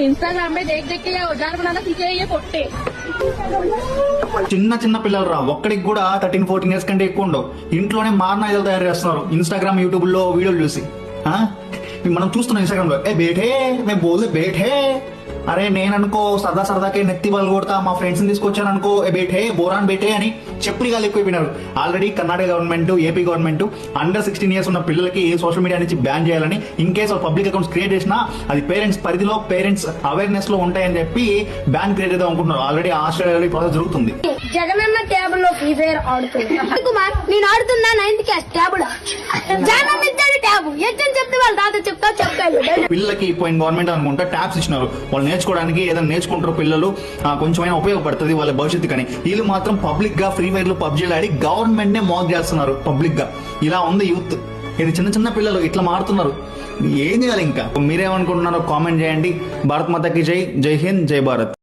Instagram में देख देख के ये औजार बनाना सीखे ये पोट्टे। చిన్న చిన్న పిల్లలు రా ఒక్కడికి కూడా 13-14 ఇయర్స్ కంటే ఎక్కువ ఉండవు. ఇంట్లోనే మారణ ఐడల్ తయారు చేస్తున్నారు ఇన్స్టాగ్రామ్ యూట్యూబ్ లో వీడియోలు చూసి. మనం చూస్తున్నాం ఇన్స్టాగ్రామ్ లో బేఠే మేము బోలే బేఠే. అరే నేను అనుకో సరదాకే నెత్తి వాళ్ళు కొడతా మా ఫ్రెండ్స్ ని తీసుకొచ్చాను అనుకో బేఠే బోరాన్ బేఠే అని చెప్పులు ఎక్కువైపోయినారు. Already Karnataka government AP government under 16 years ఉన్న పిల్లలకి సోషల్ మీడియా నుంచి బ్యాన్ చేయాలని, in case public accounts create చేసినా అది పేరెంట్స్ పరిధిలో పేరెంట్స్ అవేర్నెస్ లో ఉంటాయని చెప్పి బ్యాన్ క్రియేట్ చేద్దాం అనుకుంటున్నారు. ఆల్రెడీ ఆస్ట్రేలియాలో ప్రాసెస్ జరుగుతుంది. జగనన్న ట్యాబుల్ లో ఫ్రీ ఫైర్ ఆడుతుంది కుమార్ నేను ఆడుతున్నా 9th క్లాస్ ట్యాబుల్ జగనన్న ఇచ్చాడు ట్యాబు ఎట్టని చెప్తే వాళ్ళు తాత చెప్తారు. పిల్లలకి పోయిన గవర్నమెంట్ అనుకుంటా ట్యాబ్స్ ఇచ్చినారు. వాళ్ళు నేర్చుకోవడానికి ఏదైనా నేర్చుకుంటారు పిల్లలు, కొంచెమైనా ఉపయోగపడుతుంది వాళ్ళ భవిష్యత్తు. కానీ వీళ్ళు మాత్రం పబ్లిక్ గా ఫ్రీ ఫైర్ లో పబ్జీలు ఆడి గవర్నమెంట్ నే మోక్ చేస్తున్నారు పబ్లిక్ గా. ఇలా ఉంది యూత్. ఇది చిన్న చిన్న పిల్లలు ఇట్లా మారుతున్నారు. ఏం చేయాలి ఇంకా? మీరేమనుకుంటున్నారో కామెంట్ చేయండి. భారత్ మాతాకి జై. జై హింద్, జై భారత్.